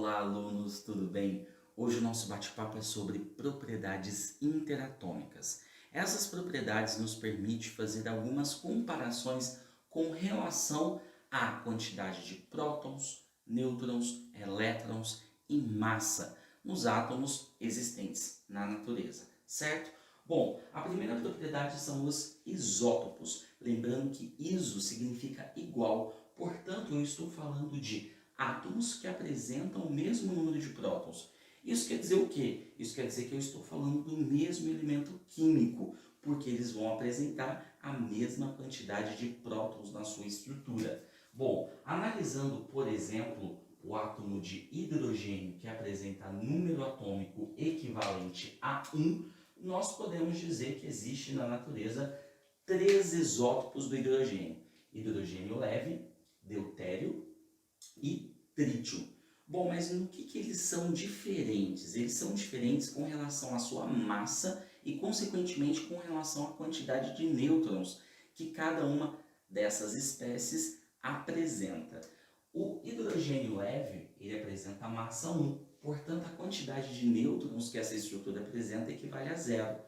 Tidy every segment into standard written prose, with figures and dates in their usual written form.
Olá, alunos, tudo bem? Hoje o nosso bate-papo é sobre propriedades interatômicas. Essas propriedades nos permitem fazer algumas comparações com relação à quantidade de prótons, nêutrons, elétrons e massa nos átomos existentes na natureza, certo? Bom, a primeira propriedade são os isótopos. Lembrando que iso significa igual, portanto eu estou falando de átomos que apresentam o mesmo número de prótons. Isso quer dizer o quê? Isso quer dizer que eu estou falando do mesmo elemento químico, porque eles vão apresentar a mesma quantidade de prótons na sua estrutura. Bom, analisando, por exemplo, o átomo de hidrogênio, que apresenta número atômico equivalente a 1, nós podemos dizer que existe na natureza 3 isótopos do hidrogênio. Hidrogênio leve, deutério e trítio. Bom, mas no que eles são diferentes? Eles são diferentes com relação à sua massa e, consequentemente, com relação à quantidade de nêutrons que cada uma dessas espécies apresenta. O hidrogênio leve, ele apresenta massa 1, portanto, a quantidade de nêutrons que essa estrutura apresenta equivale a 0.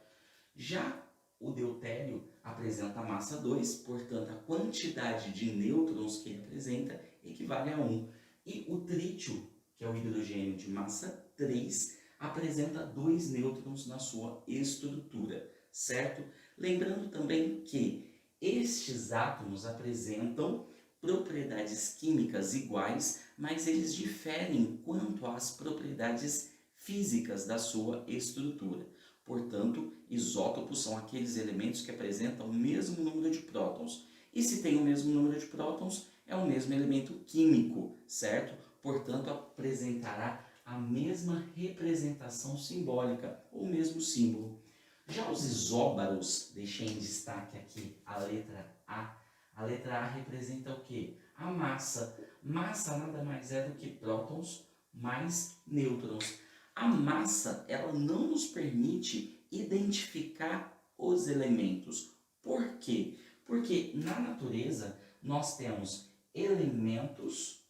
Já o deutério apresenta massa 2, portanto, a quantidade de nêutrons que ele apresenta equivale a 1. E o trítio, que é o hidrogênio de massa 3, apresenta 2 nêutrons na sua estrutura, certo? Lembrando também que estes átomos apresentam propriedades químicas iguais, mas eles diferem quanto às propriedades físicas da sua estrutura. Portanto, isótopos são aqueles elementos que apresentam o mesmo número de prótons. E se tem o mesmo número de prótons, é o mesmo elemento químico, certo? Portanto, apresentará a mesma representação simbólica, ou mesmo símbolo. Já os isóbaros, deixei em destaque aqui a letra A. A letra A representa o quê? A massa. Massa nada mais é do que prótons mais nêutrons. A massa, ela não nos permite identificar os elementos. Por quê? Porque na natureza nós temos elementos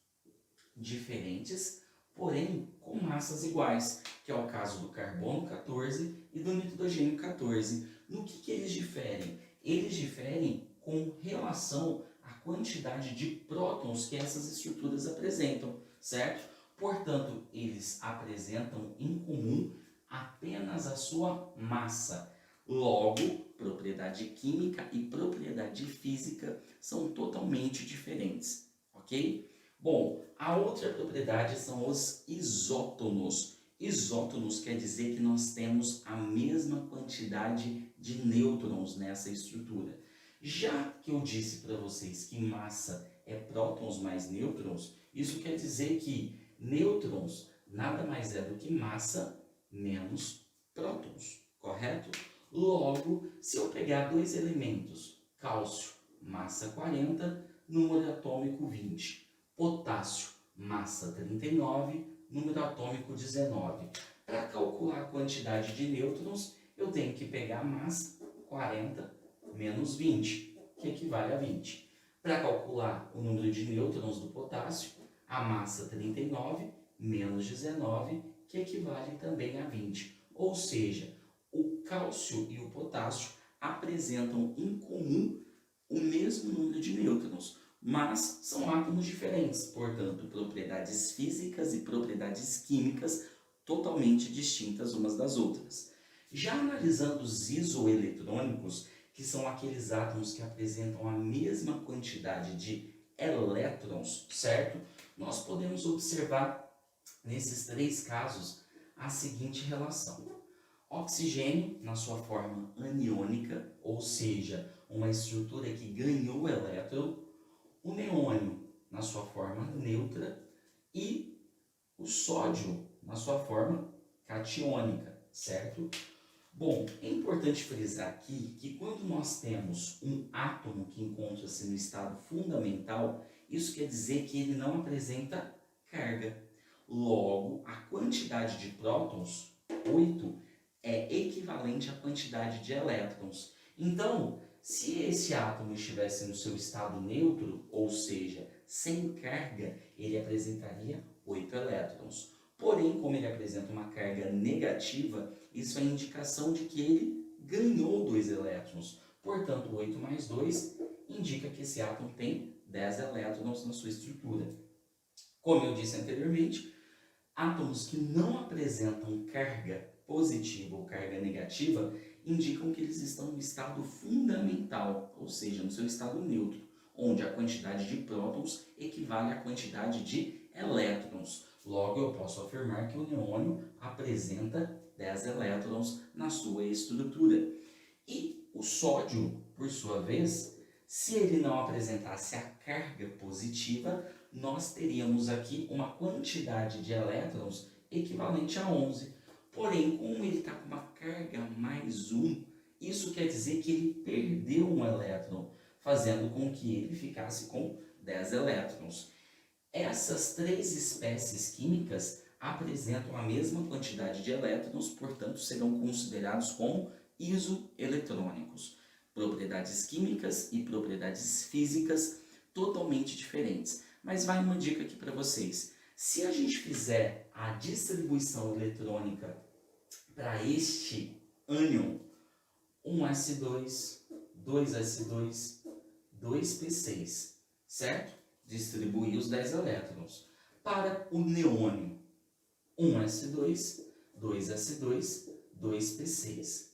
diferentes, porém com massas iguais, que é o caso do carbono 14 e do nitrogênio 14. No que eles diferem? Eles diferem com relação à quantidade de prótons que essas estruturas apresentam, certo? Portanto, eles apresentam em comum apenas a sua massa. Logo, propriedade química e propriedade física são totalmente diferentes, ok? Bom, a outra propriedade são os isótonos. Isótonos quer dizer que nós temos a mesma quantidade de nêutrons nessa estrutura. Já que eu disse para vocês que massa é prótons mais nêutrons, isso quer dizer que nêutrons nada mais é do que massa menos prótons, correto? Logo, se eu pegar dois elementos, cálcio, massa 40, número atômico 20, potássio, massa 39, número atômico 19. Para calcular a quantidade de nêutrons, eu tenho que pegar a massa 40 menos 20, que equivale a 20. Para calcular o número de nêutrons do potássio, a massa 39 menos 19, que equivale também a 20. Ou seja, o cálcio e o potássio apresentam em comum o mesmo número de nêutrons, mas são átomos diferentes, portanto, propriedades físicas e propriedades químicas totalmente distintas umas das outras. Já analisando os isoeletrônicos, que são aqueles átomos que apresentam a mesma quantidade de elétrons, certo? Nós podemos observar nesses 3 casos a seguinte relação. Oxigênio, na sua forma aniônica, ou seja, uma estrutura que ganhou elétron, o neônio, na sua forma neutra, e o sódio, na sua forma catiônica, certo? Bom, é importante frisar aqui que quando nós temos um átomo que encontra-se no estado fundamental, isso quer dizer que ele não apresenta carga. Logo, a quantidade de prótons, 8, é equivalente à quantidade de elétrons. Então, se esse átomo estivesse no seu estado neutro, ou seja, sem carga, ele apresentaria 8 elétrons. Porém, como ele apresenta uma carga negativa, isso é indicação de que ele ganhou 2 elétrons. Portanto, 8 mais 2 indica que esse átomo tem 10 elétrons na sua estrutura. Como eu disse anteriormente, átomos que não apresentam carga positiva ou carga negativa indicam que eles estão no estado fundamental, ou seja, no seu estado neutro, onde a quantidade de prótons equivale à quantidade de elétrons. Logo, eu posso afirmar que o neônio apresenta 10 elétrons na sua estrutura. E o sódio, por sua vez, se ele não apresentasse a carga positiva, nós teríamos aqui uma quantidade de elétrons equivalente a 11. Porém, como ele está com uma carga mais 1, isso quer dizer que ele perdeu um elétron, fazendo com que ele ficasse com 10 elétrons. Essas 3 espécies químicas apresentam a mesma quantidade de elétrons, portanto, serão considerados como isoeletrônicos. Propriedades químicas e propriedades físicas totalmente diferentes. Mas vai uma dica aqui para vocês. Se a gente fizer a distribuição eletrônica para este ânion, 1s2, 2s2, 2p6, certo? Distribuir os 10 elétrons. Para o neônio, 1s2, 2s2, 2p6.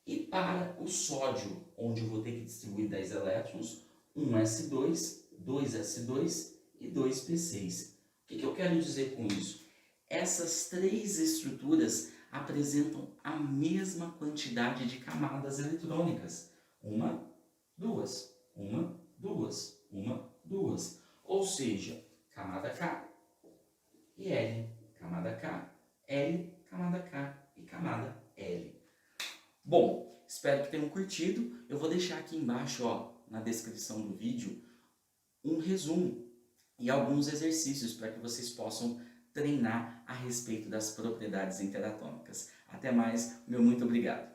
E para o sódio, onde eu vou ter que distribuir 10 elétrons, 1s2, 2s2 e 2p6. O que eu quero dizer com isso? Essas 3 estruturas apresentam a mesma quantidade de camadas eletrônicas. 1, 2, 1, 2, 1, 2. Ou seja, camada K e L, camada K, L, camada K e camada L. Bom, espero que tenham curtido. Eu vou deixar aqui embaixo, na descrição do vídeo, um resumo e alguns exercícios para que vocês possam treinar a respeito das propriedades interatômicas. Até mais, meu muito obrigado.